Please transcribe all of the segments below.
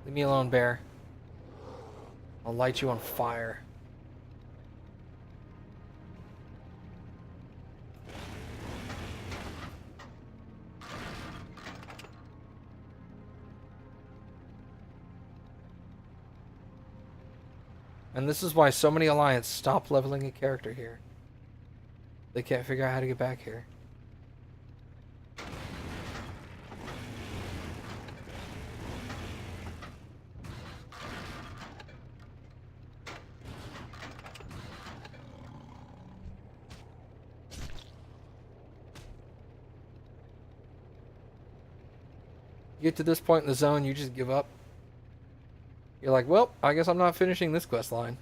Leave me alone, bear. I'll light you on fire. And this is why so many Alliance stop leveling a character here. They can't figure out how to get back here. You get to this point in the zone, you just give up. You're like, well, I guess I'm not finishing this quest line.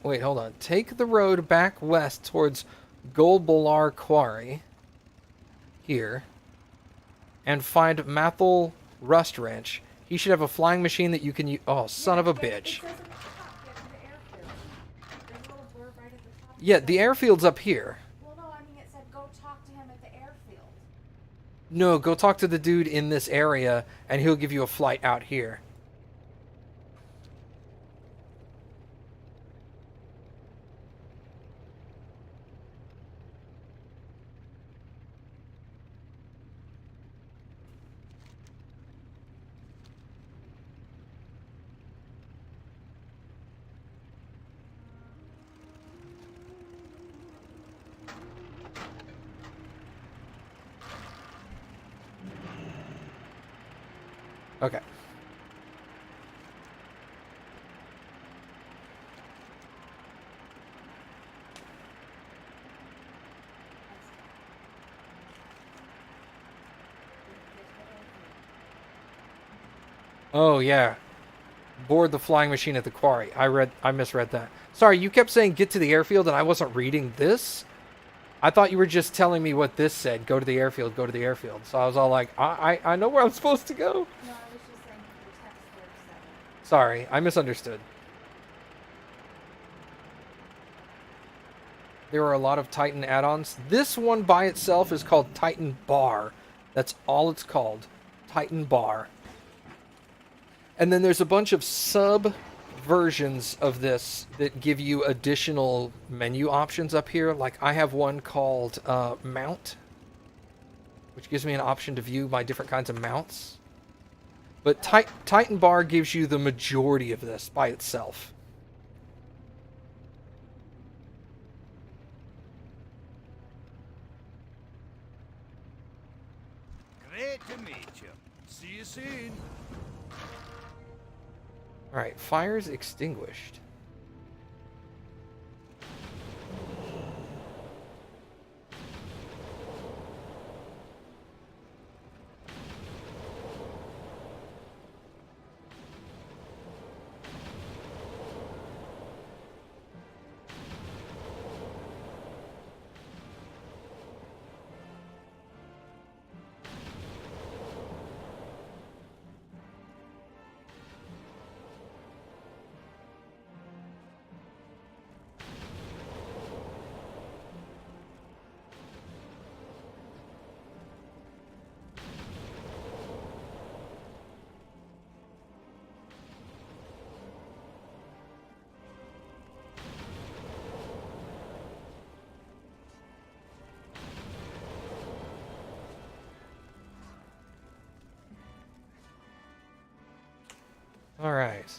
Wait, hold on. Take the road back west towards Golbolar Quarry. Here. And find Mathel Rust Wrench. He should have a flying machine that you can use. Oh, son of a bitch. Yeah, the airfield's up here. Well, no, I mean, it said go talk to him at the airfield. No, go talk to the dude in this area, and he'll give you a flight out here. Okay. Oh, yeah. Board the flying machine at the quarry. I misread that. Sorry, you kept saying get to the airfield and I wasn't reading this? I thought you were just telling me what this said. Go to the airfield, go to the airfield. So I was all like, I know where I'm supposed to go. No, I was just saying the text there said it. Sorry, I misunderstood. There are a lot of Titan add-ons. This one by itself is called Titan Bar. That's all it's called. Titan Bar. And then there's a bunch of sub-versions of this that give you additional menu options up here. Like I have one called Mount, which gives me an option to view my different kinds of mounts. But Titan Bar gives you the majority of this by itself. Great to meet you. See you soon. Alright, fire's extinguished. Alright.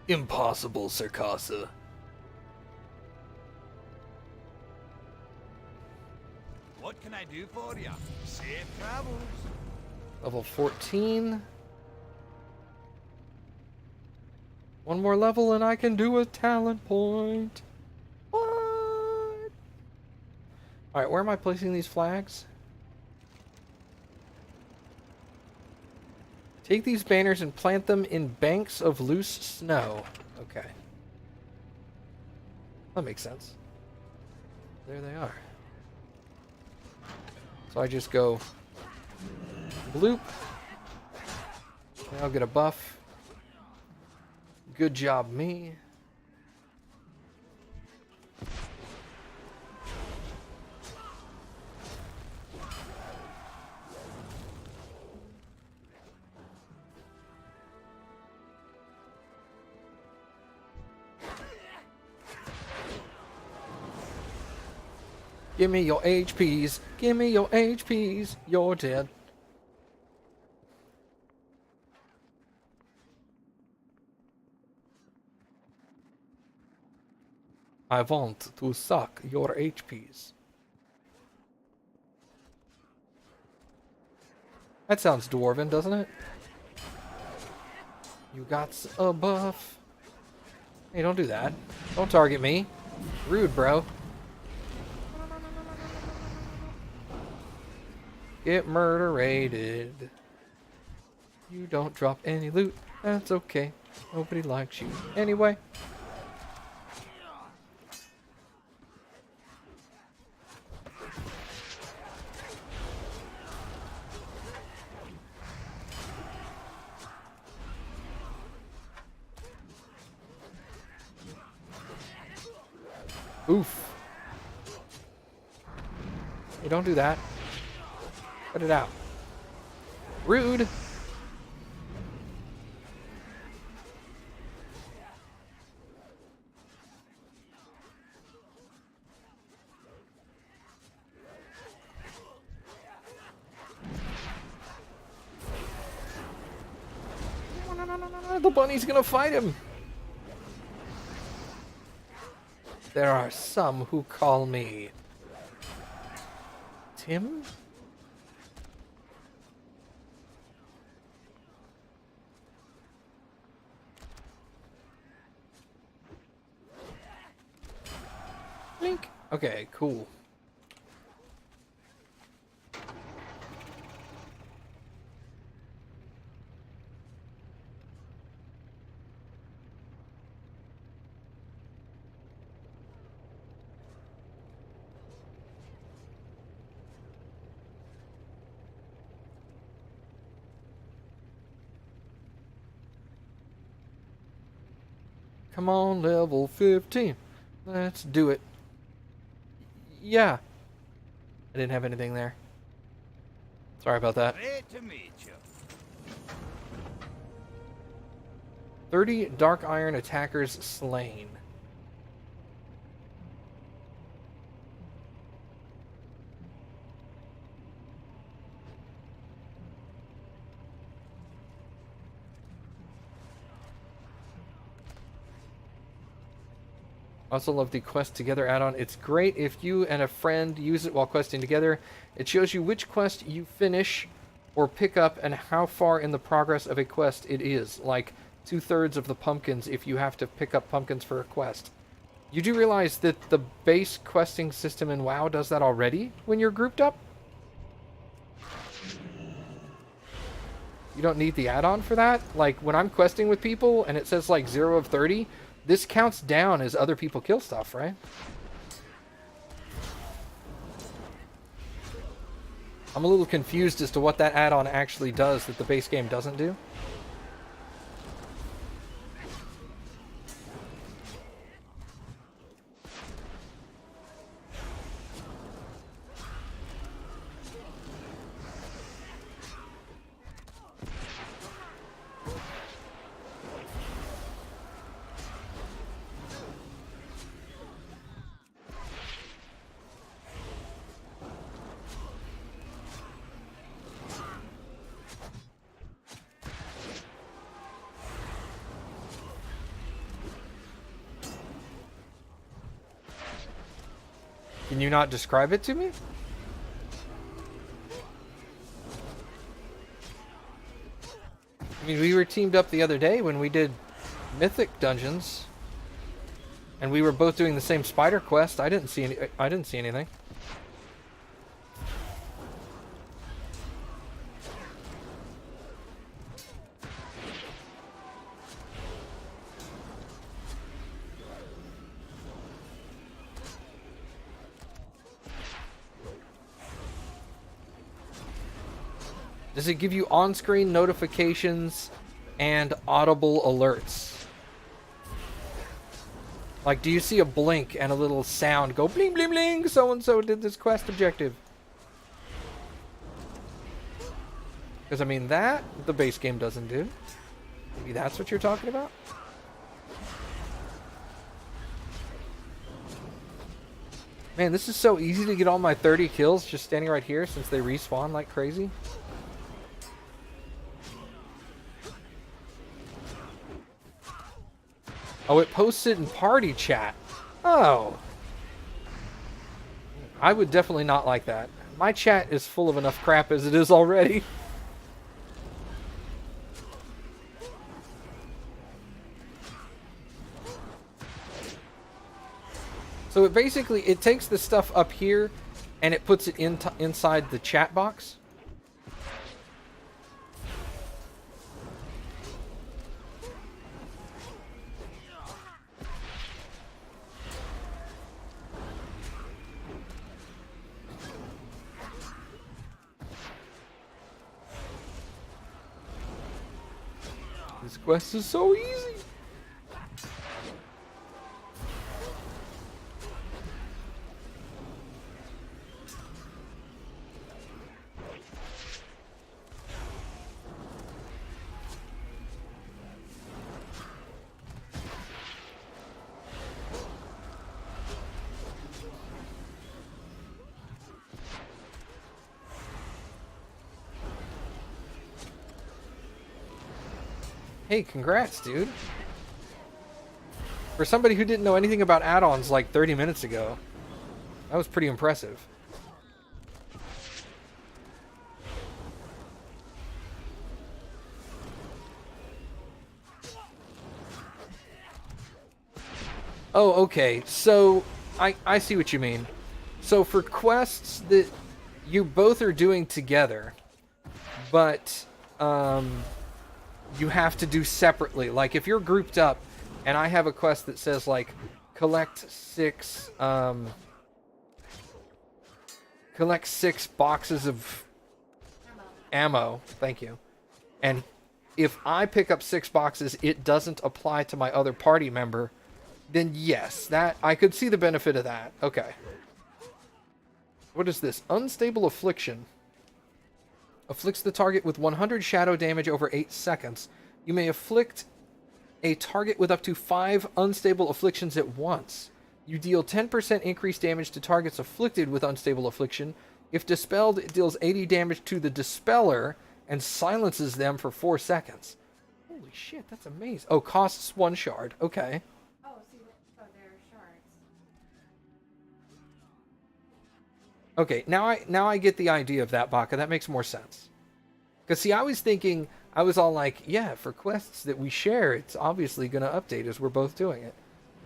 Impossible, Circassa. What can I do for you? Safe travels. Level 14. One more level and I can do a talent point. What? Alright, where am I placing these flags? Take these banners and plant them in banks of loose snow. Okay. That makes sense. There they are. So I just go bloop. And I'll get a buff. Good job, me. Give me your HPs. Give me your HPs. You're dead. I want to suck your HPs. That sounds dwarven, doesn't it? You got a buff. Hey, don't do that. Don't target me. Rude, bro. Get murderated. You don't drop any loot. That's okay. Nobody likes you. Anyway. Oof. Hey, don't do that. Cut it out. Rude. The bunny's gonna fight him. There are some who call me Tim? Link. Okay, cool. Come on, level 15. Let's do it. Yeah. I didn't have anything there. Sorry about that. Great to meet you. 30 Dark Iron attackers slain. I also love the Quest Together add-on. It's great if you and a friend use it while questing together. It shows you which quest you finish or pick up and how far in the progress of a quest it is. Like 2/3 of the pumpkins if you have to pick up pumpkins for a quest. You do realize that the base questing system in WoW does that already when you're grouped up? You don't need the add-on for that? Like when I'm questing with people and it says like 0 of 30, this counts down as other people kill stuff, right? I'm a little confused as to what that add-on actually does that the base game doesn't do. Can you not describe it to me? I mean, we were teamed up the other day when we did Mythic Dungeons, and we were both doing the same spider quest. I didn't see anything. Does it give you on-screen notifications and audible alerts? Like, do you see a blink and a little sound go bling, bling, bling, so-and-so did this quest objective? Because, I mean, that the base game doesn't do. Maybe that's what you're talking about? Man, this is so easy to get all my 30 kills just standing right here since they respawn like crazy. Oh, it posts it in party chat. Oh. I would definitely not like that. My chat is full of enough crap as it is already. So it basically, it takes the stuff up here and it puts it inside the chat box. This quest is so easy. Hey, congrats, dude. For somebody who didn't know anything about add-ons like 30 minutes ago, that was pretty impressive. Oh, okay. So, I see what you mean. So for quests that you both are doing together, but you have to do separately. Like if you're grouped up and I have a quest that says like collect six boxes of ammo. Thank you. And if I pick up 6 boxes, it doesn't apply to my other party member, then yes, that I could see the benefit of that. Okay. What is this? Unstable Affliction. Afflicts the target with 100 shadow damage over 8 seconds. You may afflict a target with up to 5 unstable afflictions at once. You deal 10% increased damage to targets afflicted with unstable affliction. If dispelled, it deals 80 damage to the dispeller and silences them for 4 seconds. Holy shit, that's amazing. Oh, costs 1 shard. Okay. Oh, see, so they're shards. Okay, now I get the idea of that, Baka. That makes more sense. Because, see, I was thinking, I was all like, yeah, for quests that we share, it's obviously going to update as we're both doing it.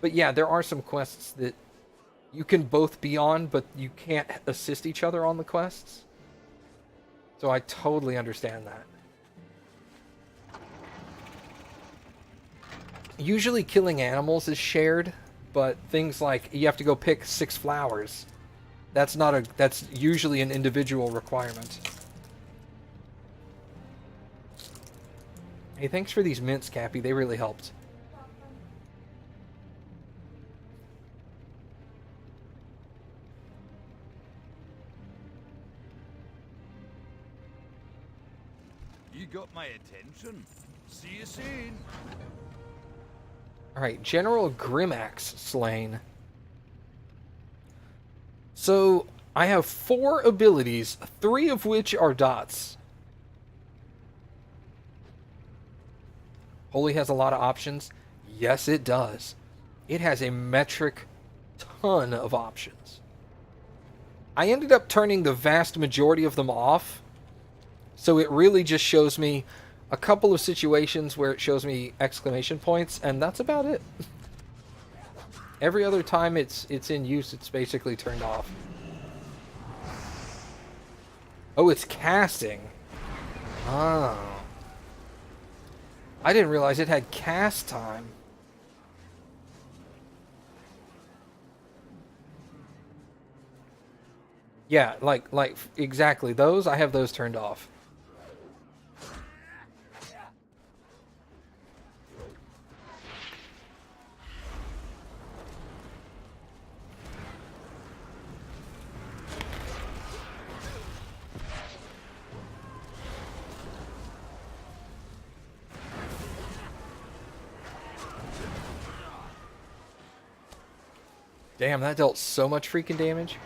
But yeah, there are some quests that you can both be on, but you can't assist each other on the quests. So I totally understand that. Usually killing animals is shared, but things like you have to go pick 6 flowers. That's usually an individual requirement. Hey, thanks for these mints, Cappy. They really helped. You got my attention. See you soon. Alright, General Grimax slain. So, I have 4 abilities, 3 of which are dots. Holy has a lot of options. Yes, it does. It has a metric ton of options. I ended up turning the vast majority of them off. So it really just shows me a couple of situations where it shows me exclamation points, and that's about it. Every other time it's in use, it's basically turned off. Oh, it's casting. Oh. I didn't realize it had cast time. Yeah, like exactly those. I have those turned off. Damn, that dealt so much freaking damage.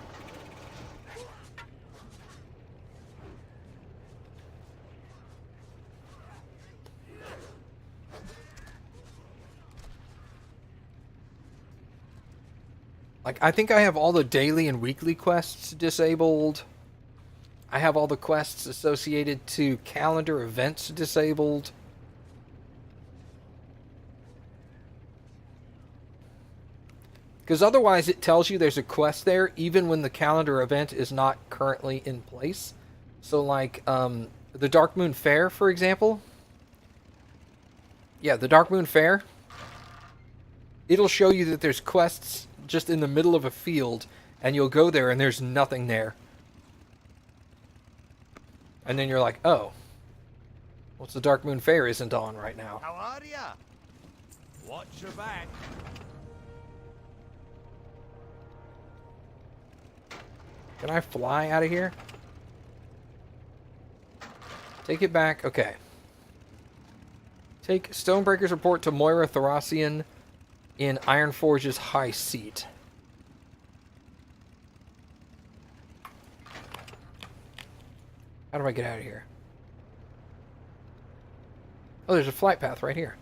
Like, I think I have all the daily and weekly quests disabled. I have all the quests associated to calendar events disabled. Because otherwise it tells you there's a quest there even when the calendar event is not currently in place. So like the Dark Moon Fair, for example. Yeah, the Dark Moon Fair. It'll show you that there's quests just in the middle of a field, and you'll go there and there's nothing there. And then you're like, oh, what's the Dark Moon Fair isn't on right now? How are ya? Watch your back. Can I fly out of here? Take it back. Okay. Take Stonebreaker's report to Moira Thracian in Ironforge's High Seat. How do I get out of here? Oh, there's a flight path right here.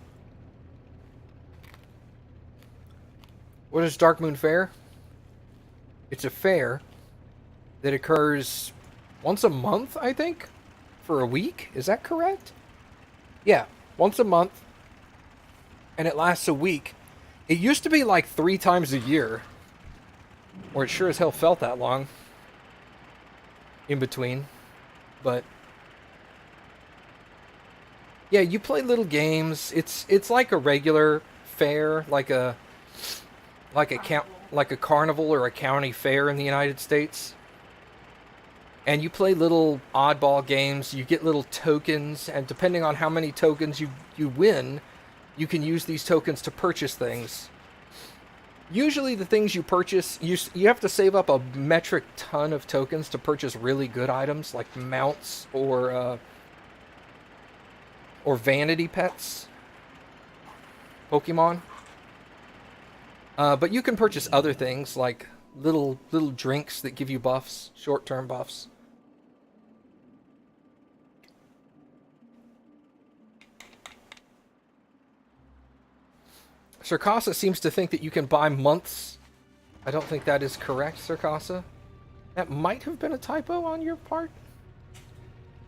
What is Dark Moon Fair? It's a fair that occurs once a month, I think, for a week. Is that correct? Yeah, once a month, and it lasts a week. It used to be like 3 times a year, or it sure as hell felt that long in between. But yeah, you play little games. It's like a regular fair, like a carnival or a county fair in the United States. And you play little oddball games. You get little tokens, and depending on how many tokens you win, you can use these tokens to purchase things. Usually the things you purchase, you have to save up a metric ton of tokens to purchase really good items like mounts or vanity pets, Pokemon. But you can purchase other things like little drinks that give you buffs, short-term buffs. Circasa seems to think that you can buy months. I don't think that is correct, Circasa. That might have been a typo on your part.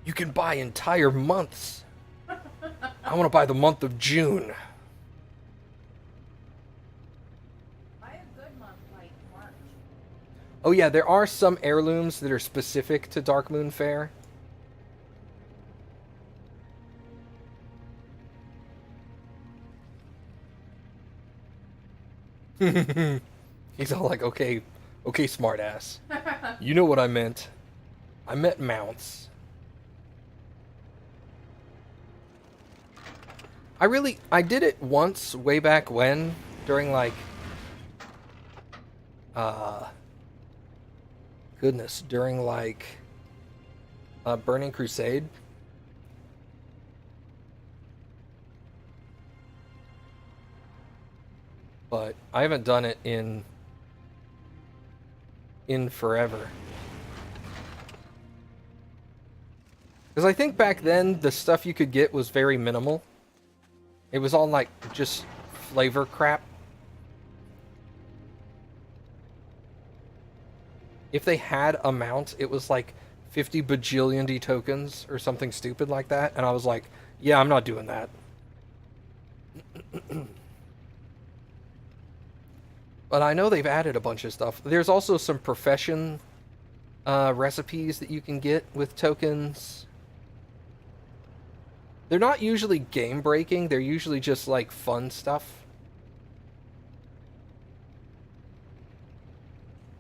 You can buy entire months. I want to buy the month of June. Buy a good month like March. Oh yeah, there are some heirlooms that are specific to Dark Moon Fair. He's all like, okay, smartass. You know what I meant. I meant mounts. I did it once way back when, during like, during like, Burning Crusade. But I haven't done it in forever. Because I think back then, the stuff you could get was very minimal. It was all like, just flavor crap. If they had a mount, it was like 50 bajillion D tokens or something stupid like that. And I was like, yeah, I'm not doing that. But I know they've added a bunch of stuff. There's also some profession recipes that you can get with tokens. They're not usually game-breaking. They're usually just, like, fun stuff.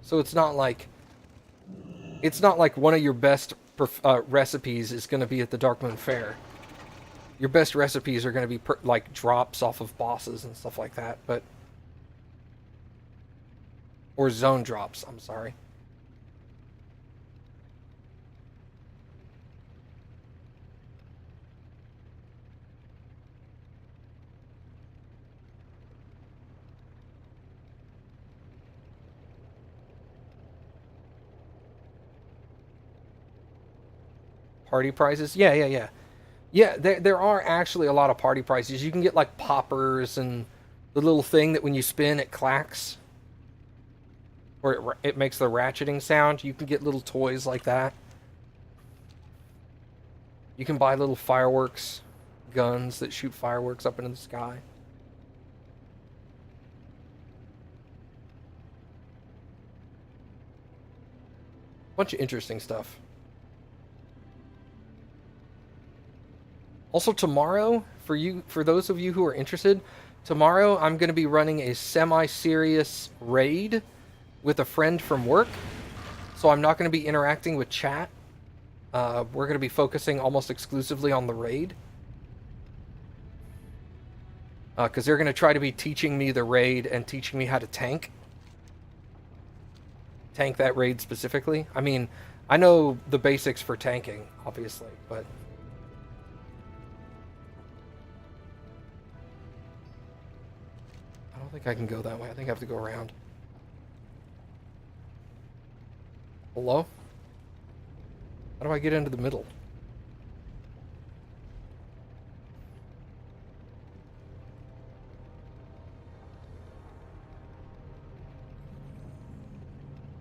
So it's not like one of your best recipes is going to be at the Dark Moon Fair. Your best recipes are going to be, like, drops off of bosses and stuff like that, but... Or zone drops, I'm sorry. Party prizes? Yeah, yeah, yeah. Yeah, there are actually a lot of party prizes. You can get like poppers and the little thing that when you spin it clacks. Or it makes the ratcheting sound. You can get little toys like that. You can buy little fireworks, guns that shoot fireworks up into the sky. Bunch of interesting stuff. Also tomorrow, for those of you who are interested, tomorrow I'm going to be running a semi-serious raid with a friend from work. So I'm not going to be interacting with chat. We're going to be focusing almost exclusively on the raid. Because they're going to try to be teaching me the raid and teaching me how to tank. Tank that raid specifically. I mean, I know the basics for tanking, obviously, but... I don't think I can go that way. I think I have to go around. Hello? How do I get into the middle?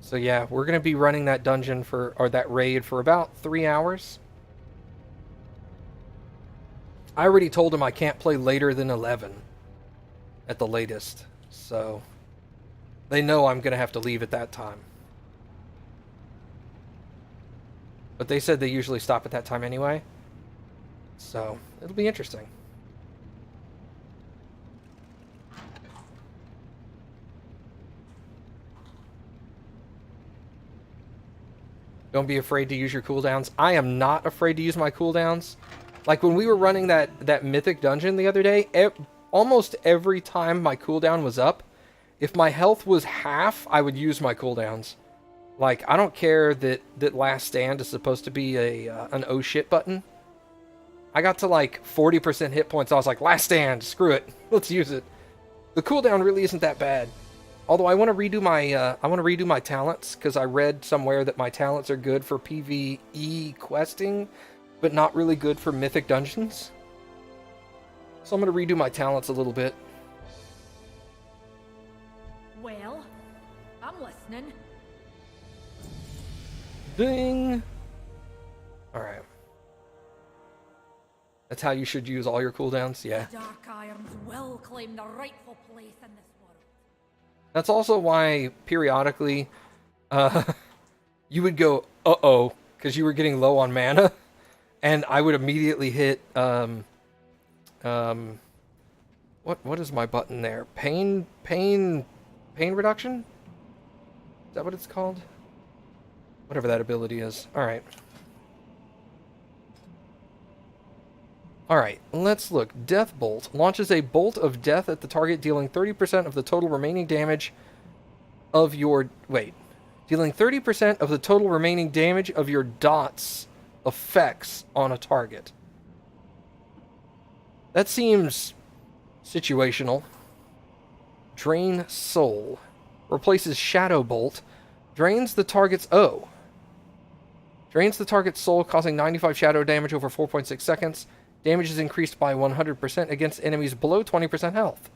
So yeah, we're going to be running that dungeon or that raid for about 3 hours. I already told him I can't play later than 11 at the latest. So they know I'm going to have to leave at that time. But they said they usually stop at that time anyway. So it'll be interesting. Don't be afraid to use your cooldowns. I am not afraid to use my cooldowns. Like when we were running that mythic dungeon the other day, almost every time my cooldown was up, if my health was half, I would use my cooldowns. Like, I don't care that last stand is supposed to be an oh shit button. I got to like 40% hit points. I was like, last stand, screw it. Let's use it. The cooldown really isn't that bad. Although I want to redo my talents, because I read somewhere that my talents are good for PvE questing, but not really good for mythic dungeons. So I'm going to redo my talents a little bit. Well, I'm listening. Ding! Alright. That's how you should use all your cooldowns? Yeah. The Dark Irons will claim the rightful place in this world. That's also why, periodically, you would go, uh-oh, because you were getting low on mana, and I would immediately hit, what is my button there? Pain reduction? Is that what it's called? Whatever that ability is. Alright. Alright, let's look. Death Bolt. Launches a bolt of death at the target, dealing 30% of the total remaining damage of your... Wait. Dealing 30% of the total remaining damage of your dot's effects on a target. That seems situational. Drain Soul. Replaces Shadow Bolt. Drains the target's... Oh. Drains the target's soul, causing 95 shadow damage over 4.6 seconds. Damage is increased by 100% against enemies below 20% health.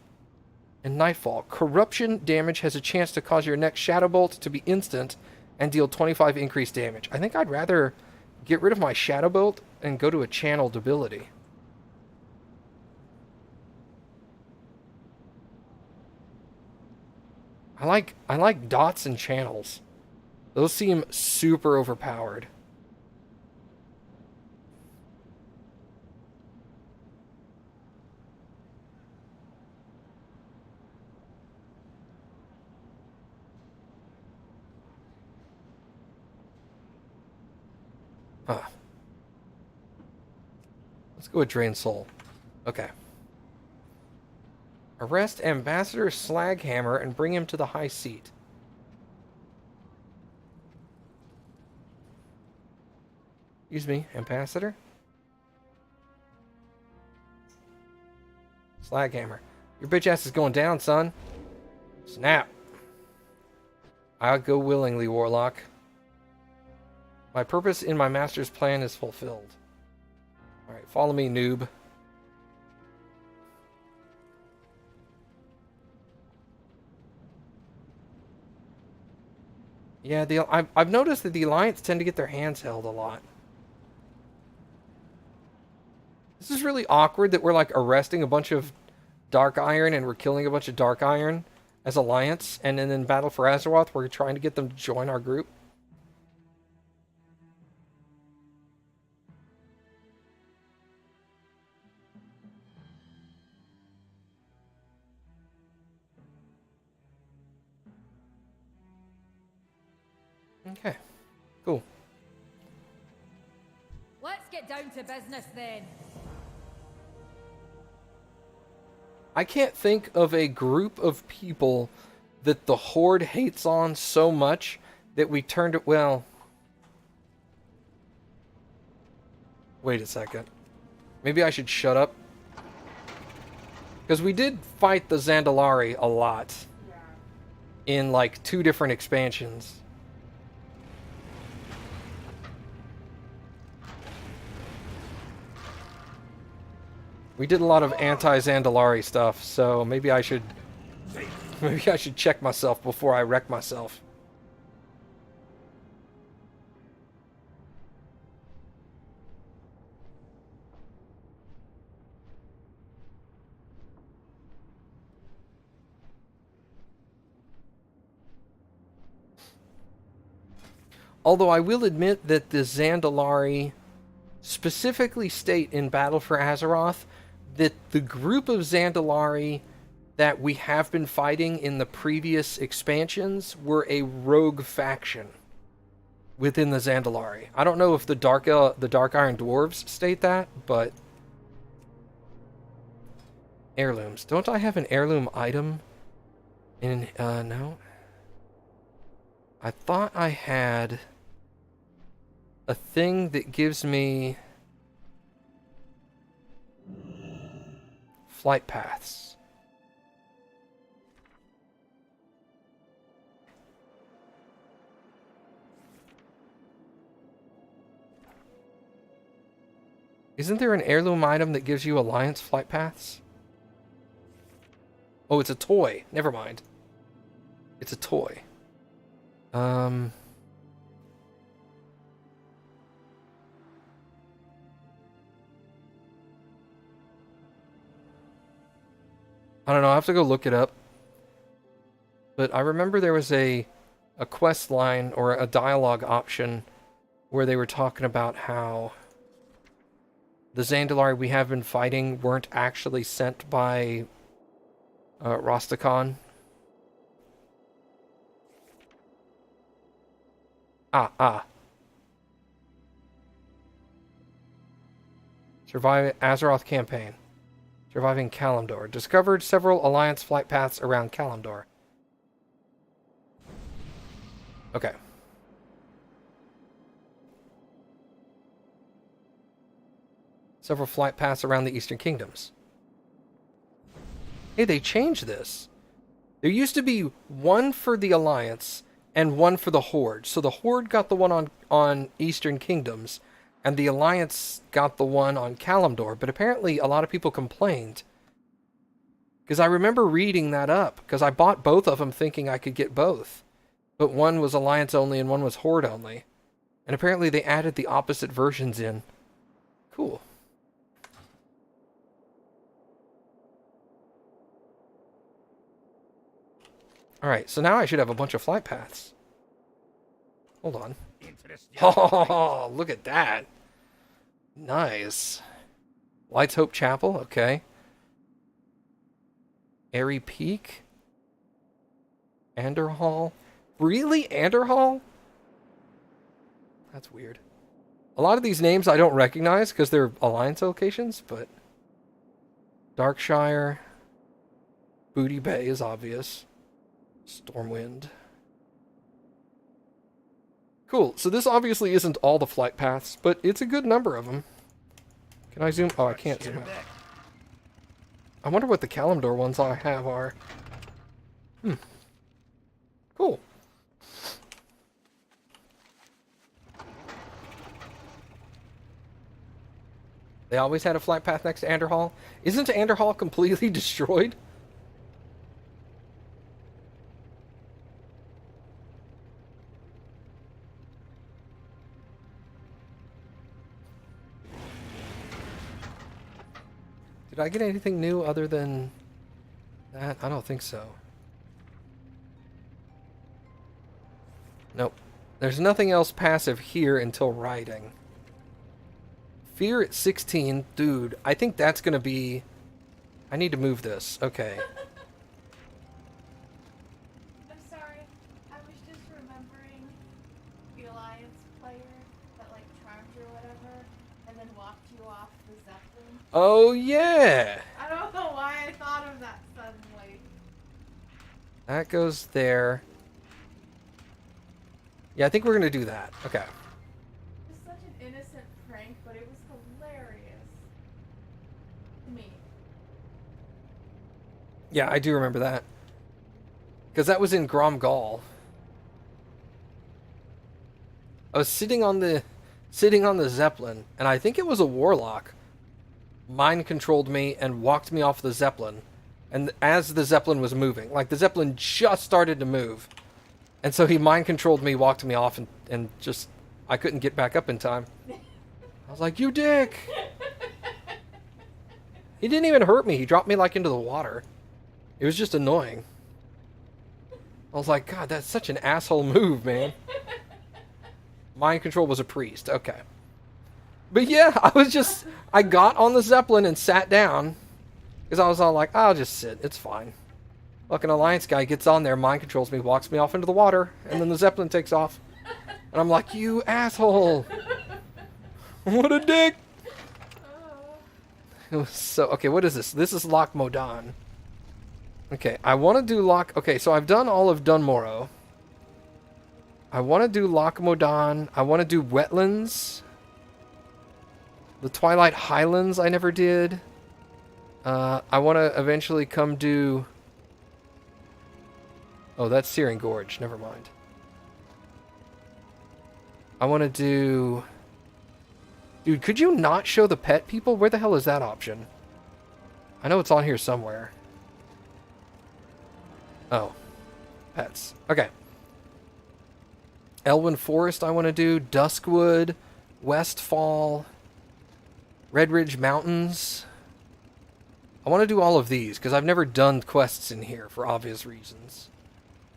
And Nightfall. Corruption damage has a chance to cause your next Shadow Bolt to be instant and deal 25 increased damage. I think I'd rather get rid of my Shadow Bolt and go to a channeled ability. I like dots and channels. Those seem super overpowered. Huh. Let's go with Drain Soul. Okay. Arrest Ambassador Slaghammer and bring him to the high seat. Excuse me, Ambassador? Slaghammer. Your bitch ass is going down, son. Snap. I'll go willingly, Warlock. My purpose in my master's plan is fulfilled. Alright, follow me, noob. Yeah, I've noticed that the Alliance tend to get their hands held a lot. This is really awkward that we're like arresting a bunch of Dark Iron and we're killing a bunch of Dark Iron as Alliance, and then in Battle for Azeroth we're trying to get them to join our group. Okay, cool. Let's get down to business then. I can't think of a group of people that the Horde hates on so much that we turned it... Well... Wait a second. Maybe I should shut up. Because we did fight the Zandalari a lot. In like 2 different expansions. We did a lot of anti-Zandalari stuff, so maybe I should check myself before I wreck myself. Although I will admit that the Zandalari specifically state in Battle for Azeroth that the group of Zandalari that we have been fighting in the previous expansions were a rogue faction within the Zandalari. I don't know if the Dark Iron Dwarves state that, but... Heirlooms. Don't I have an heirloom item? No. I thought I had a thing that gives me flight paths. Isn't there an heirloom item that gives you Alliance flight paths? Oh, it's a toy. Never mind. It's a toy. I don't know, I have to go look it up. But I remember there was a quest line or a dialogue option where they were talking about how the Zandalari we have been fighting weren't actually sent by Rastakhan. Survive Azeroth campaign. Surviving Kalimdor. Discovered several Alliance flight paths around Kalimdor. Okay. Several flight paths around the Eastern Kingdoms. Hey, they changed this. There used to be one for the Alliance and one for the Horde. So the Horde got the one on Eastern Kingdoms, and the Alliance got the one on Kalimdor. But apparently a lot of people complained. Because I remember reading that up, because I bought both of them thinking I could get both. But one was Alliance only and one was Horde only. And apparently they added the opposite versions in. Cool. Alright, so now I should have a bunch of flight paths. Hold on. Oh, look at that. Nice. Lights Hope Chapel, okay. Airy Peak. Anderhall. Really? Anderhall? That's weird. A lot of these names I don't recognize because they're Alliance locations, but... Darkshire. Booty Bay is obvious. Stormwind. Cool, so this obviously isn't all the flight paths, but it's a good number of them. Can I zoom? Oh, I can't zoom out. I wonder what the Kalimdor ones I have are. Cool. They always had a flight path next to Anderhall. Isn't Anderhall completely destroyed? Did I get anything new other than that? I don't think so. Nope. There's nothing else passive here until riding. Fear at 16. Dude, I think that's going to be... I need to move this. Okay. I'm sorry. I was just remembering the Alliance player that like charmed you or whatever, and then walked you off the Zeppelin. Oh, yeah! I don't know why I thought of that suddenly. That goes there. Yeah, I think we're going to do that. Okay. It was such an innocent prank, but it was hilarious. To me. Yeah, I do remember that. Because that was in Gromgal. I was sitting on the Zeppelin, and I think it was a warlock. Mind controlled me and walked me off the Zeppelin. And as the Zeppelin was moving, like the Zeppelin just started to move. And so he mind controlled me, walked me off, and just, I couldn't get back up in time. I was like, you dick! He didn't even hurt me. He dropped me like into the water. It was just annoying. I was like, God, that's such an asshole move, man. Mind control was a priest. Okay. But yeah, I got on the Zeppelin and sat down. Because I was all like, I'll just sit. It's fine. Fucking Alliance guy gets on there, mind controls me, walks me off into the water, and then the Zeppelin takes off. And I'm like, you asshole. What a dick. It was so... Okay, what is this? This is Loch Modan. Okay, I want to do Loch... Okay, so I've done all of Dunmorrow. I want to do Loch Modan. I want to do Wetlands. The Twilight Highlands I never did. I want to eventually come do... Oh, that's Searing Gorge. Never mind. I want to do... Dude, could you not show the pet people? Where the hell is that option? I know it's on here somewhere. Oh. Pets. Okay. Elwyn Forest I want to do. Duskwood. Westfall. Red Ridge Mountains. I want to do all of these, because I've never done quests in here for obvious reasons.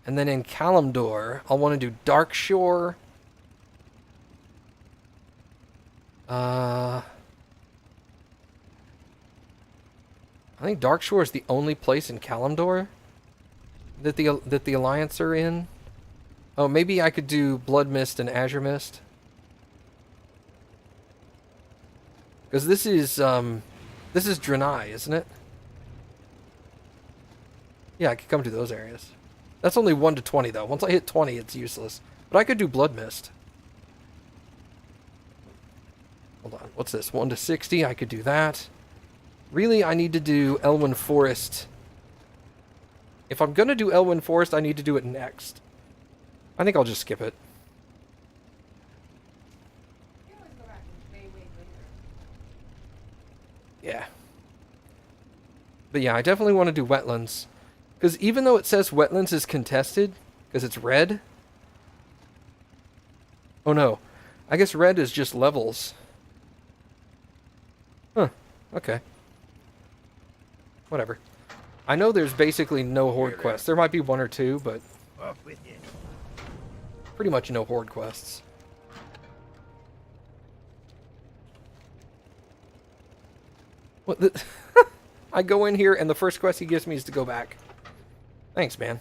And then in Kalimdor, I'll want to do Darkshore. I think Darkshore is the only place in Kalimdor that the Alliance are in. Oh, maybe I could do Blood Mist and Azure Mist. Because this is Draenei, isn't it? Yeah, I could come to those areas. That's only 1 to 20, though. Once I hit 20, it's useless. But I could do Blood Mist. Hold on. What's this? 1 to 60? I could do that. Really, I need to do Elwyn Forest. If I'm going to do Elwyn Forest, I need to do it next. I think I'll just skip it. You can always go back and way later. Yeah. But yeah, I definitely want to do Wetlands. Because even though it says Wetlands is contested, because it's red... Oh no. I guess red is just levels. Huh. Okay. Whatever. I know there's basically no Horde quests. There might be 1 or 2, but... Off with you. Pretty much no Horde quests. What the... I go in here and the first quest he gives me is to go back. Thanks, man.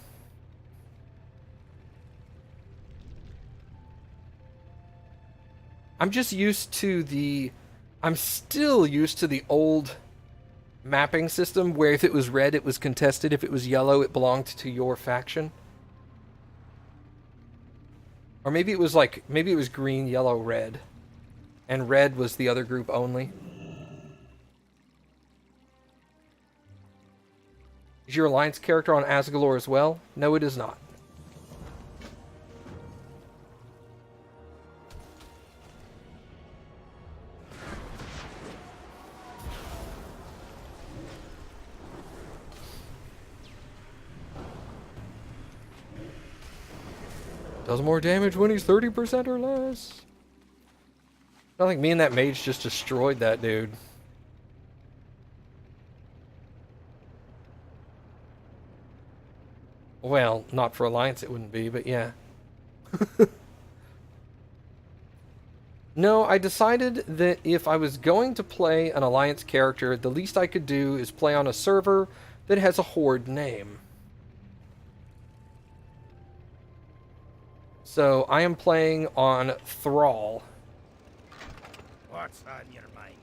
I'm just used to the... I'm still used to the old mapping system where if it was red, it was contested. If it was yellow, it belonged to your faction. Or maybe it was like... Maybe it was green, yellow, red. And red was the other group only. Is your Alliance character on Asgalor as well? No, it is not. Does more damage when he's 30% or less. I think me and that mage just destroyed that dude. Well, not for Alliance it wouldn't be, but yeah. No, I decided that if I was going to play an Alliance character, the least I could do is play on a server that has a Horde name. So I am playing on Thrall. What's on your mind?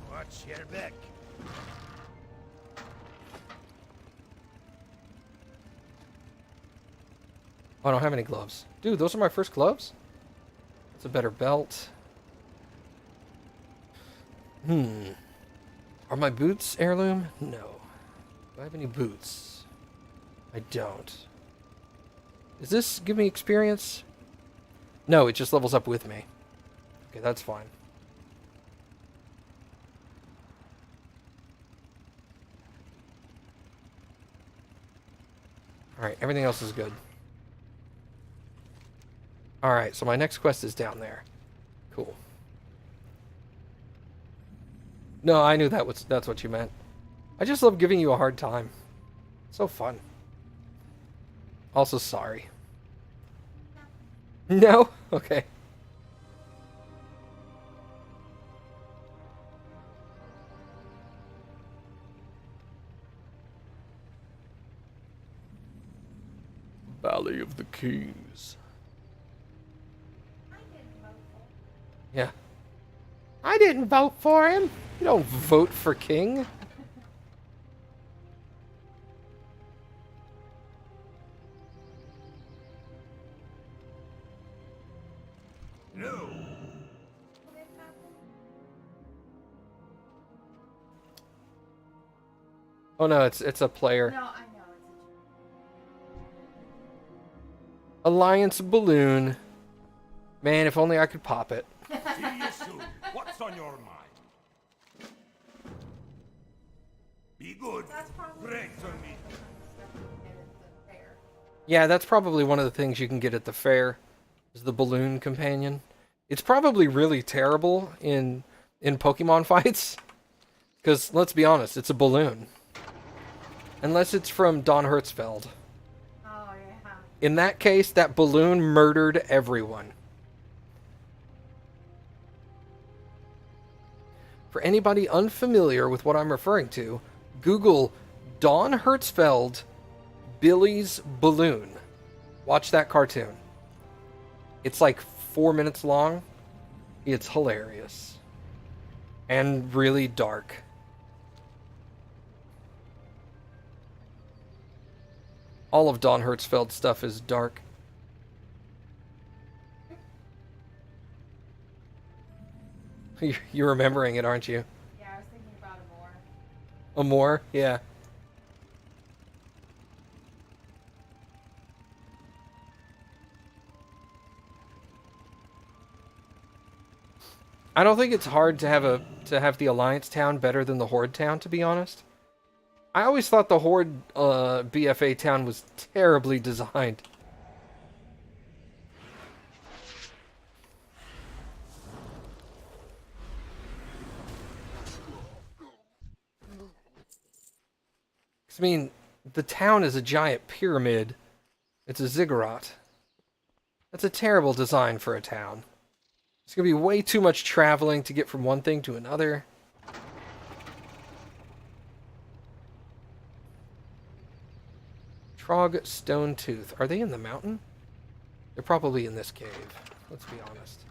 What's your back? Oh, I don't have any gloves. Dude, those are my first gloves? It's a better belt. Are my boots heirloom? No. Do I have any boots? I don't. Does this give me experience? No, it just levels up with me. Okay, that's fine. Alright, everything else is good. Alright, so my next quest is down there. Cool. No, I knew that's what you meant. I just love giving you a hard time. So fun. Also, sorry. No? Okay. Valley of the Kings. Yeah. I didn't vote for him. You don't vote for king. No. Oh no, it's a player. No, I know it's Alliance balloon. Man, if only I could pop it. See you soon. What's on your mind? Be good. That's probably Break on me. the fair. Yeah, that's probably one of the things you can get at the fair, is the balloon companion. It's probably really terrible in Pokemon fights, because let's be honest, it's a balloon. Unless it's from Don Hertzfeld. Oh yeah. In that case, that balloon murdered everyone. For anybody unfamiliar with what I'm referring to, Google Don Hertzfeld Billy's Balloon. Watch that cartoon. It's like 4 minutes long. It's hilarious. And really dark. All of Don Hertzfeld's stuff is dark. You're remembering it, aren't you? Yeah, I was thinking about it more. Amore? Yeah. I don't think it's hard to have the Alliance town better than the Horde town, to be honest. I always thought the Horde BFA town was terribly designed. I mean, the town is a giant pyramid. It's a ziggurat. That's a terrible design for a town. It's going to be way too much traveling to get from one thing to another. Trog Stone Tooth. Are they in the mountain? They're probably in this cave. Let's be honest.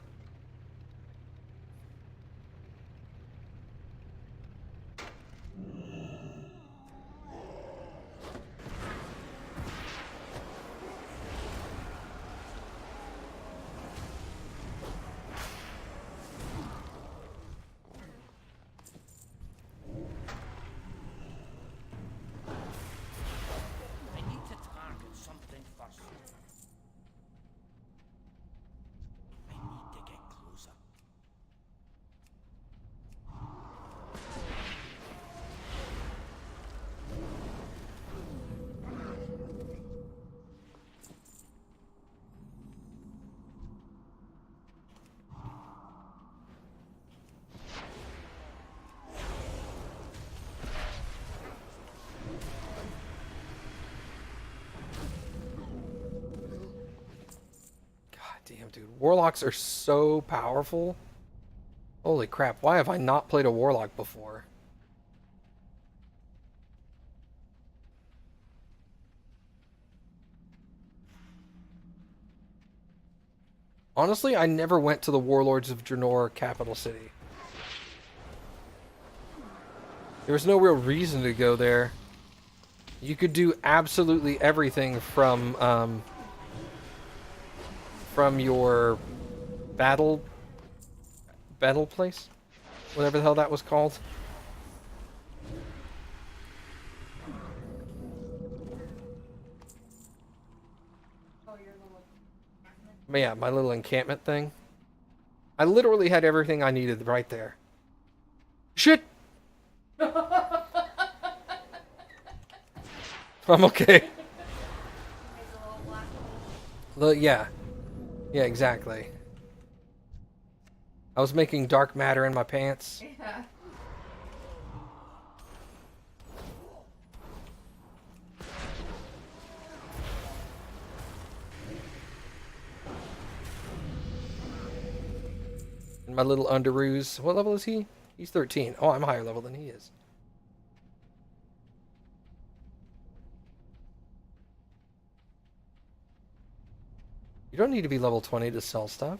I need to target something first. I need to get closer. damn, dude. Warlocks are so powerful. Holy crap. Why have I not played a Warlock before? Honestly, I never went to the Warlords of Draenor capital city. There was no real reason to go there. You could do absolutely everything from your battle place, whatever the hell that was called. But yeah, my little encampment thing. I literally had everything I needed right there. Shit! I'm okay. Yeah. Yeah, exactly. I was making dark matter in my pants. Yeah. And my little underoos. What level is he? He's 13. Oh, I'm a higher level than he is. You don't need to be level 20 to sell stuff.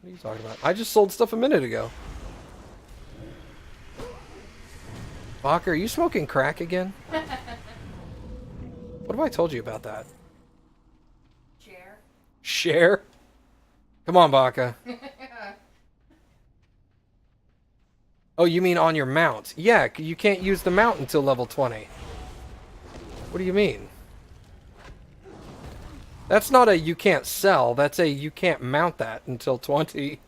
What are you talking about? I just sold stuff a minute ago. Bach, are you smoking crack again? What have I told you about that? Share. Share? Come on, Baka. Oh, you mean on your mount? Yeah, you can't use the mount until level 20. What do you mean? That's not a you can't sell. That's a you can't mount that until 20.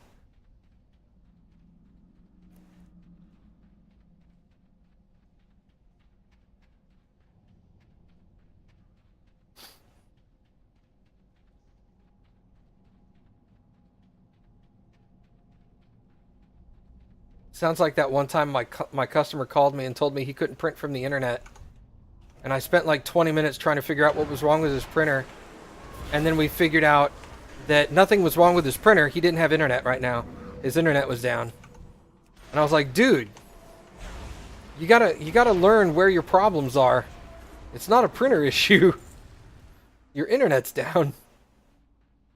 Sounds like that one time my customer called me and told me he couldn't print from the internet. And I spent like 20 minutes trying to figure out what was wrong with his printer. And then we figured out that nothing was wrong with his printer. He didn't have internet right now. His internet was down. And I was like, dude, you gotta learn where your problems are. It's not a printer issue. Your internet's down.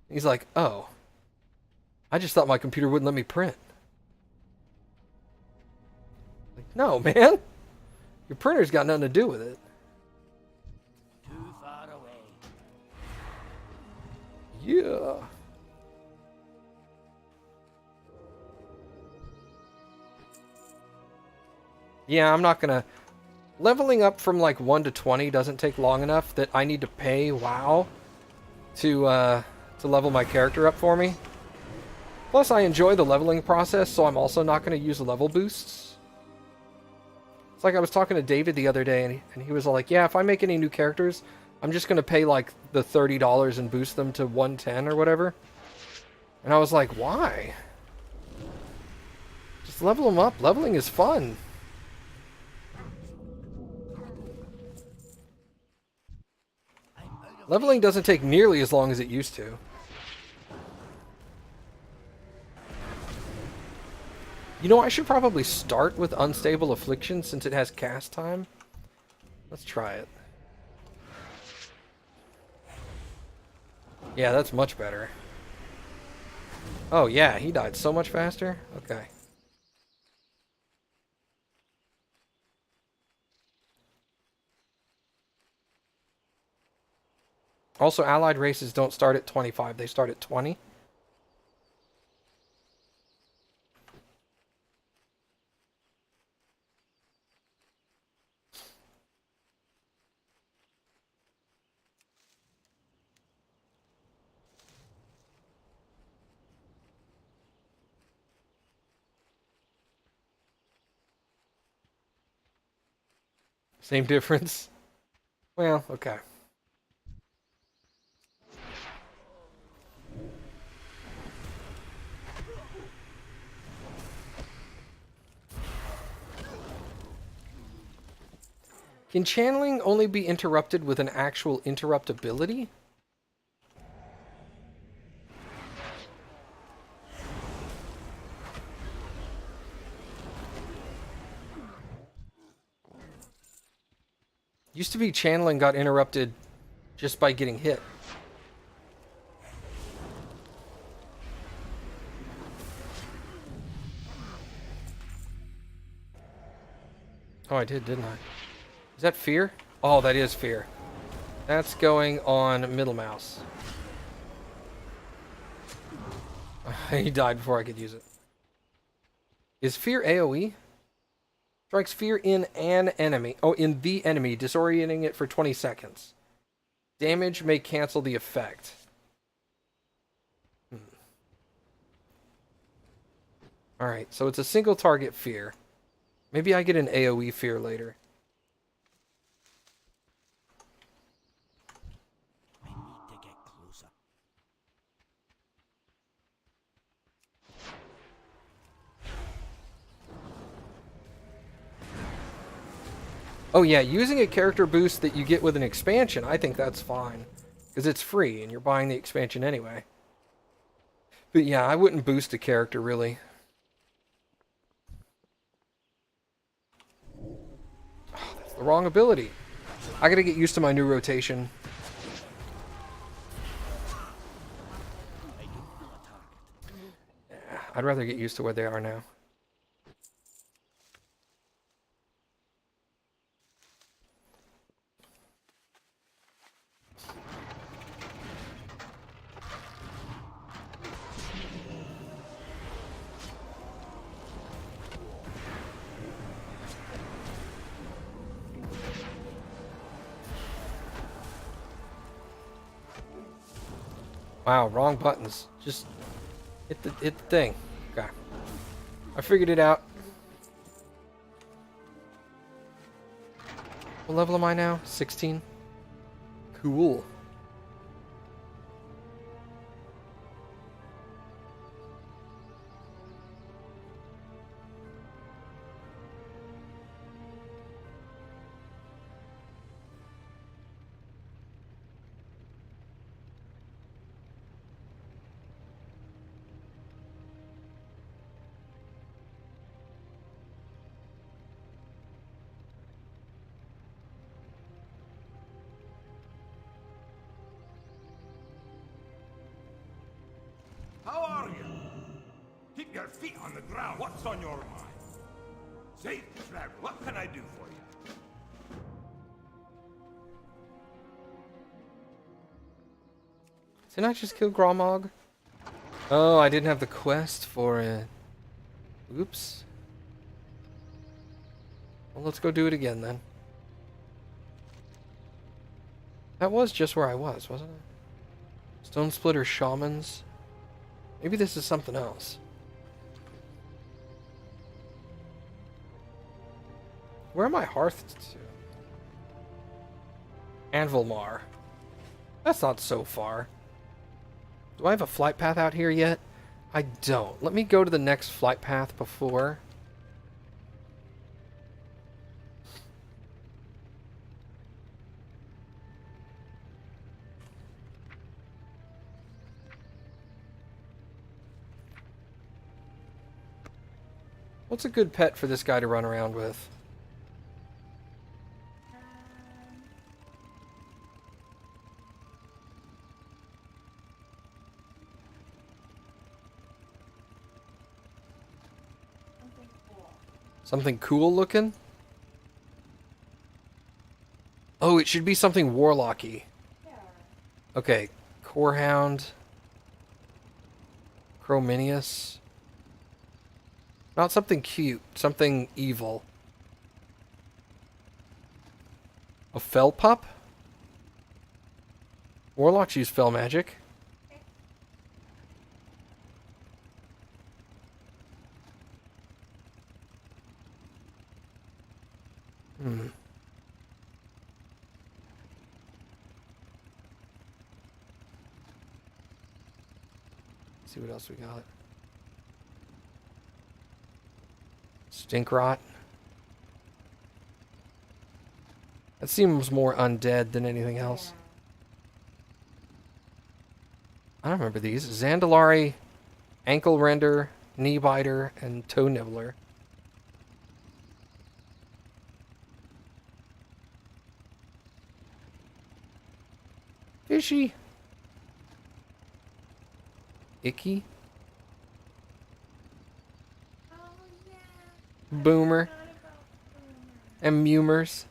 He's like, oh. I just thought my computer wouldn't let me print. Like, no, man. Your printer's got nothing to do with it. Too far away. Yeah. Yeah, I'm not gonna... Leveling up from like 1 to 20 doesn't take long enough that I need to pay WoW to level my character up for me. Plus, I enjoy the leveling process, so I'm also not going to use level boosts. It's like I was talking to David the other day, and he was like, yeah, if I make any new characters, I'm just going to pay like the $30 and boost them to 110 or whatever. And I was like, why? Just level them up. Leveling is fun. Leveling doesn't take nearly as long as it used to. You know, I should probably start with Unstable Affliction since it has cast time. Let's try it. Yeah, that's much better. Oh yeah, he died so much faster? Okay. Also, allied races don't start at 25, they start at 20. Same difference? Well, okay. Can channeling only be interrupted with an actual interruptibility? Used to be channeling got interrupted just by getting hit. Oh, I did, didn't I? Is that fear? Oh, that is fear. That's going on middle mouse. He died before I could use it. Is fear AoE? Strikes fear in an enemy. Oh, in the enemy, disorienting it for 20 seconds. Damage may cancel the effect. Alright, so it's a single target fear. Maybe I get an AoE fear later. I need to get closer. Oh yeah, using a character boost that you get with an expansion, I think that's fine. Because it's free, and you're buying the expansion anyway. But yeah, I wouldn't boost a character, really. Oh, that's the wrong ability. I gotta get used to my new rotation. Yeah, I'd rather get used to where they are now. Wow, wrong buttons. Just hit the thing. Okay. I figured it out. What level am I now? 16? Cool. How are you? Keep your feet on the ground. What's on your mind? Say, traveler, what can I do for you? Didn't I just kill Gromog? Oh, I didn't have the quest for it. Oops. Well, let's go do it again then. That was just where I was, wasn't it? Stone Splitter Shamans. Maybe this is something else. Where am I hearthed to? Anvilmar. That's not so far. Do I have a flight path out here yet? I don't. Let me go to the next flight path before. What's a good pet for this guy to run around with? Something cool. Something cool looking? Oh, it should be something warlocky. Yeah. Okay, Corehound. Crominius. Not something cute, something evil. A fell pup? Warlocks use fell magic. Hmm. Let's see what else we got. Stinkrot. That seems more undead than anything else. I don't remember these. Zandalari, Ankle Render, Knee Biter, and Toe Nibbler. Fishy. Icky. Oh yeah. Boomer. Forgot about Boomer. And Mumers.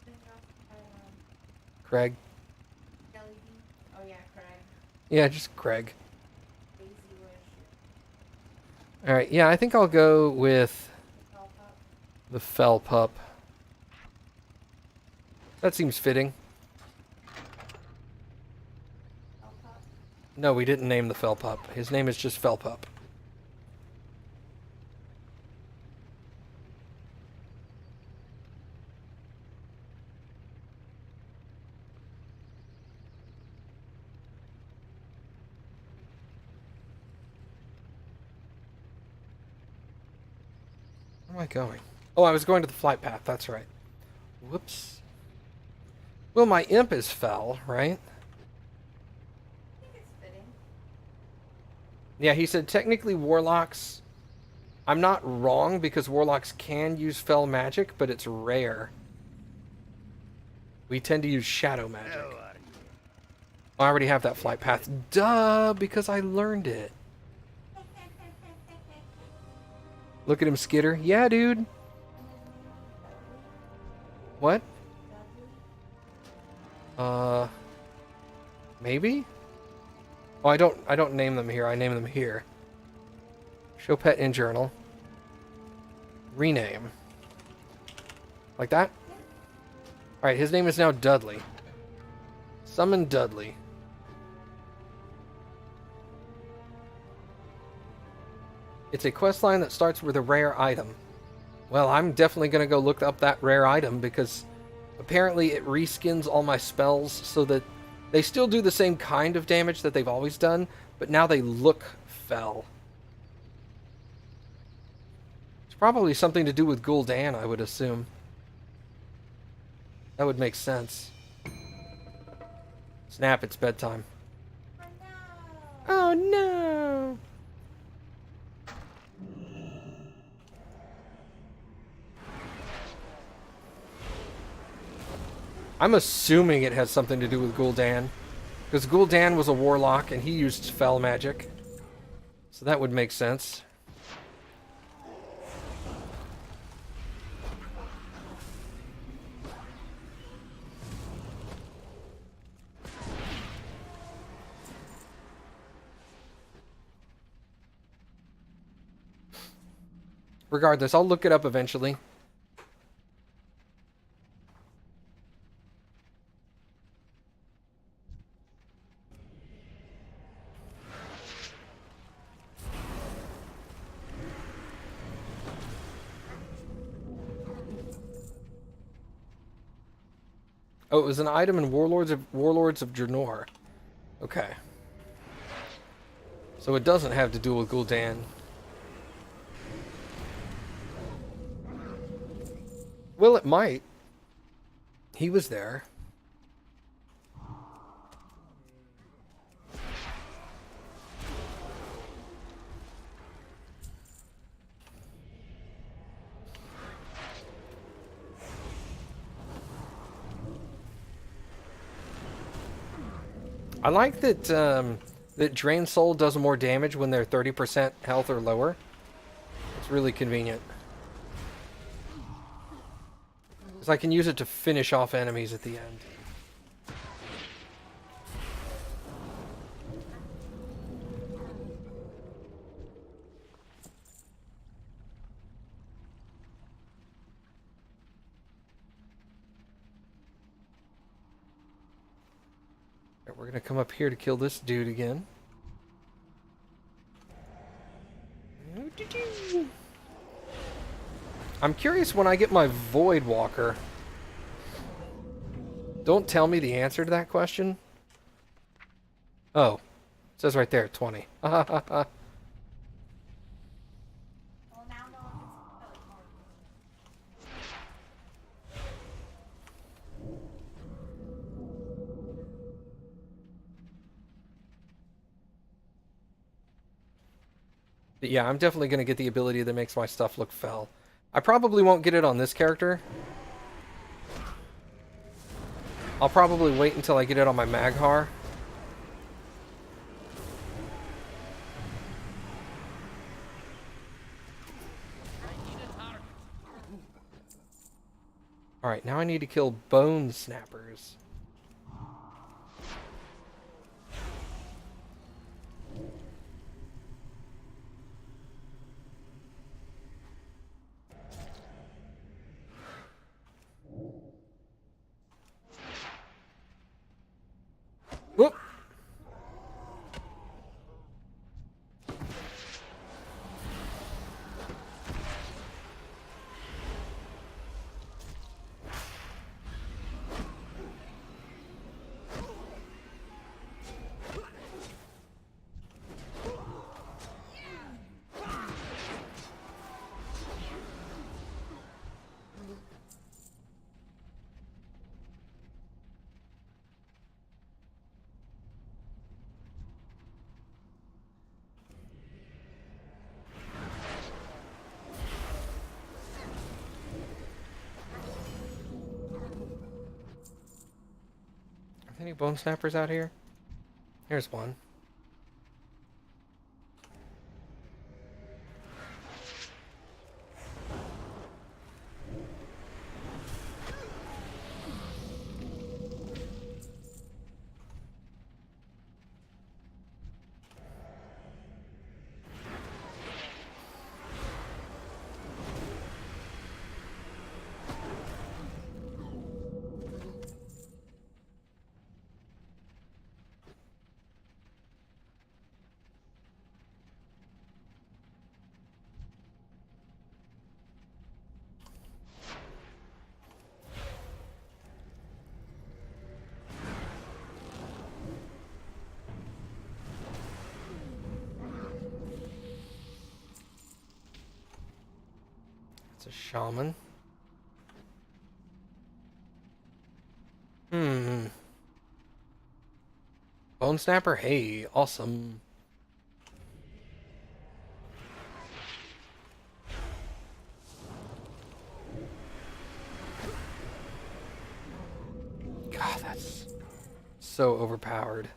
Then you also had, Craig. Jelly Bean. Oh yeah, Craig. Yeah, just Craig. Daisy Wish. Alright, yeah, I think I'll go with Fell Pup. the Fell Pup. That seems fitting. Fell Pup. No, we didn't name the Fell Pup. His name is just Fell Pup. Where am I going? Oh, I was going to the flight path. That's right. Whoops. Well, my imp is Fell, right? I think it's fitting. Yeah, he said technically warlocks... I'm not wrong because warlocks can use Fell magic, but it's rare. We tend to use shadow magic. How are you? I already have that flight path. Duh, because I learned it. Look at him skitter. Yeah, dude. What? Maybe? Oh, I don't name them here. I name them here. Show pet in journal. Rename. Like that? Alright, his name is now Dudley. Summon Dudley. It's a questline that starts with a rare item. Well, I'm definitely going to go look up that rare item because apparently it reskins all my spells so that they still do the same kind of damage that they've always done, but now they look Fell. It's probably something to do with Gul'dan, I would assume. That would make sense. Snap, it's bedtime. Oh no. Oh no! I'm assuming it has something to do with Gul'dan. Because Gul'dan was a warlock and he used Fell magic. So that would make sense. Regardless, I'll look it up eventually. Oh, it was an item in Warlords of Draenor. Okay. So it doesn't have to do with Gul'dan. Well, it might. He was there. I like that that Drain Soul does more damage when they're 30% health or lower. It's really convenient. Because I can use it to finish off enemies at the end. Alright, we're gonna come up here to kill this dude again. I'm curious when I get my Void Walker. Don't tell me the answer to that question. Oh. It says right there, 20. Well, now no one can teleport. But yeah, I'm definitely going to get the ability that makes my stuff look Fell. I probably won't get it on this character. I'll probably wait until I get it on my Maghar. Alright, now I need to kill bone snappers. Whoop! Any bone snappers out here? Here's one. It's a shaman. Bone snapper? Hey, awesome. God, that's so overpowered.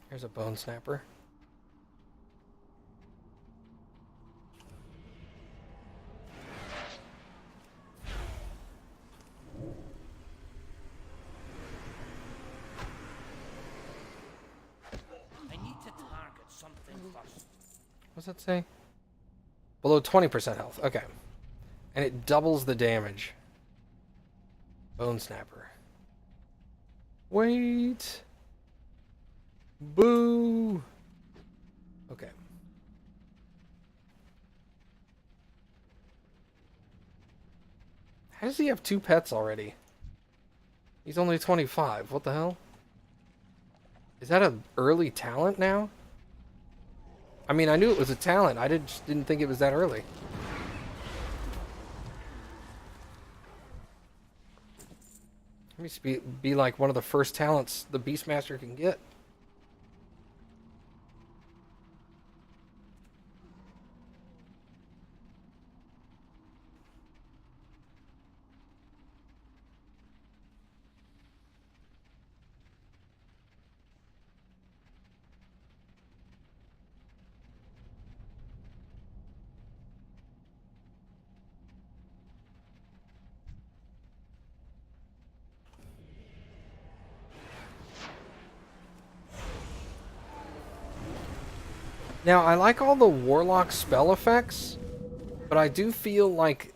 Here's a bone snapper. I need to target something first. What's that say? Below 20% health. Okay. And it doubles the damage. Bone snapper. Wait. Boo. Okay. How does he have 2 pets already? He's only 25. What the hell? Is that an early talent now? I mean, I knew it was a talent. I just didn't think it was that early. Let me be like one of the first talents the Beastmaster can get. Now, I like all the Warlock spell effects, but I do feel like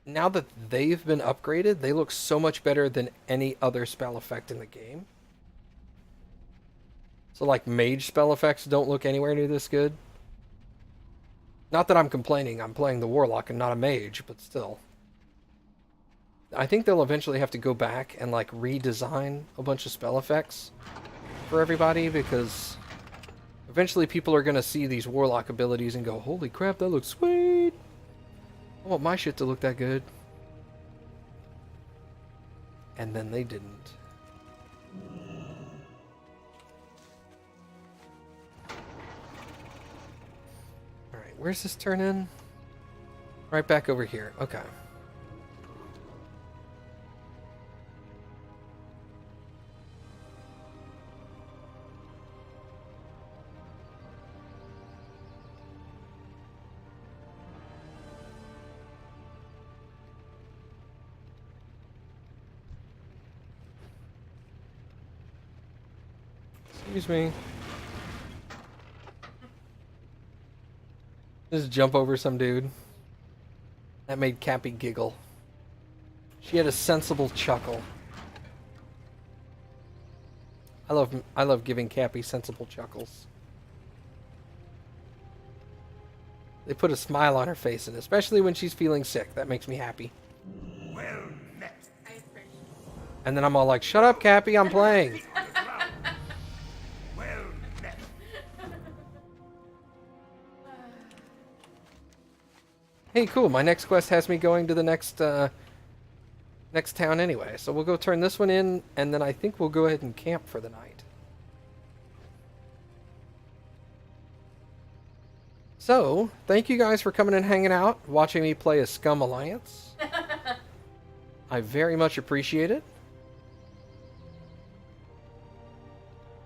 now that they've been upgraded, they look so much better than any other spell effect in the game. So, like, mage spell effects don't look anywhere near this good. Not that I'm complaining, I'm playing the Warlock and not a mage, but still. I think they'll eventually have to go back and like redesign a bunch of spell effects for everybody, because eventually people are going to see these warlock abilities and go, holy crap, that looks sweet. I want my shit to look that good. And then they didn't. Alright, where's this turn in? Right back over here. Okay. Excuse me. Just jump over some dude. That made Cappy giggle. She had a sensible chuckle. I love giving Cappy sensible chuckles. They put a smile on her face, and especially when she's feeling sick, that makes me happy. Well met. I appreciate And then I'm all like, shut up, Cappy, I'm playing. On the ground. Well met. Hey, cool, my next quest has me going to the next town anyway. So we'll go turn this one in, and then I think we'll go ahead and camp for the night. So, thank you guys for coming and hanging out, watching me play a Scum Alliance. I very much appreciate it.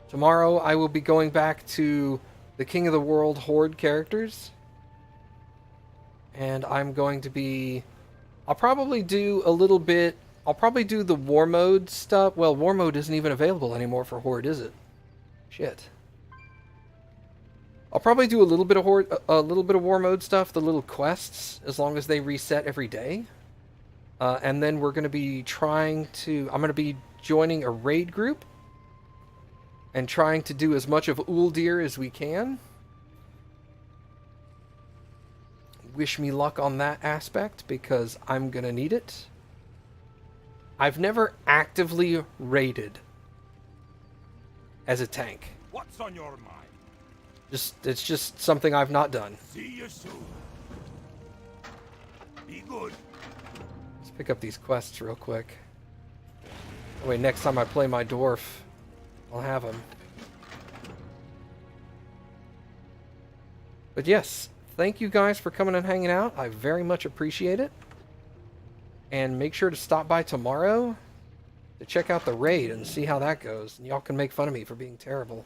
Tomorrow I will be going back to the King of the World Horde characters. And I'm going to be... I'll probably do a little bit... I'll probably do the War Mode stuff. Well, War Mode isn't even available anymore for Horde, is it? Shit. I'll probably do a little bit of War Mode stuff, the little quests, as long as they reset every day. And then we're going to be trying to... I'm going to be joining a raid group and trying to do as much of Uldir as we can. Wish me luck on that aspect, because I'm going to need it. I've never actively raided as a tank. What's on your mind? It's just something I've not done. See you soon. Be good. Let's pick up these quests real quick. Oh, wait, next time I play my dwarf, I'll have them. But yes, thank you guys for coming and hanging out. I very much appreciate it. And make sure to stop by tomorrow to check out the raid and see how that goes. And y'all can make fun of me for being terrible.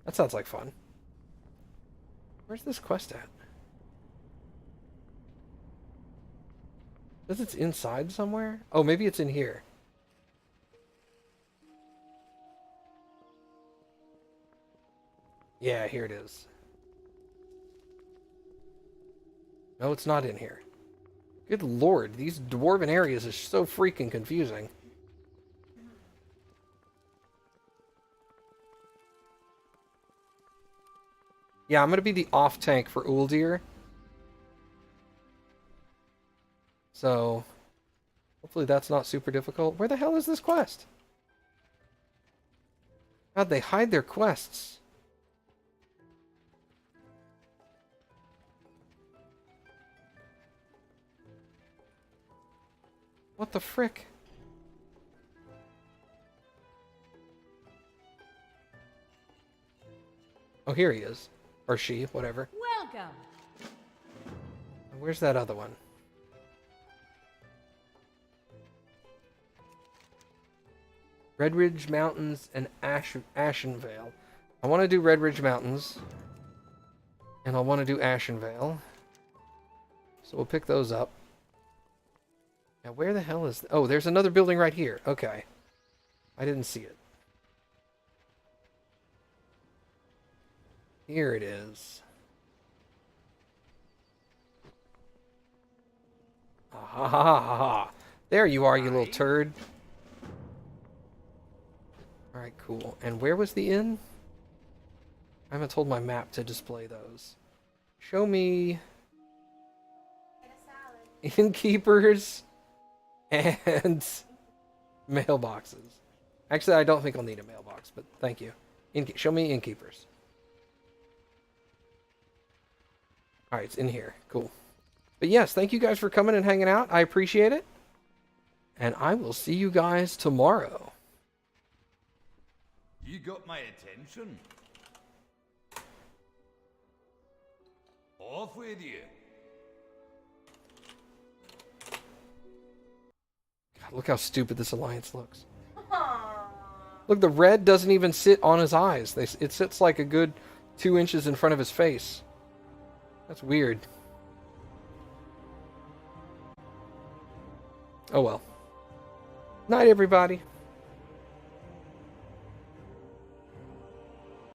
That sounds like fun. Where's this quest at? Says it's inside somewhere? Oh, maybe it's in here. Yeah, here it is. No, it's not in here. Good lord, these dwarven areas are so freaking confusing. Yeah, I'm going to be the off tank for Uldir. So, hopefully that's not super difficult. Where the hell is this quest? God, they hide their quests. What the frick? Oh, here he is. Or she, whatever. Welcome. Where's that other one? Redridge Mountains and Ashenvale. I want to do Redridge Mountains. And I want to do Ashenvale. So we'll pick those up. Now where the hell is... Oh, there's another building right here. Okay. I didn't see it. Here it is. Ah, ha ha ha ha. There you are, you little turd. Alright, cool. And where was the inn? I haven't told my map to display those. Show me... Get a salad. Innkeepers. and mailboxes. Actually, I don't think I'll need a mailbox, but thank you. Show me innkeepers. Alright, it's in here. Cool. But yes, thank you guys for coming and hanging out. I appreciate it. And I will see you guys tomorrow. You got my attention. Off with you. God, look how stupid this alliance looks. Look, the red doesn't even sit on his eyes. It sits like a good 2 inches in front of his face. That's weird. Oh well. Night, everybody.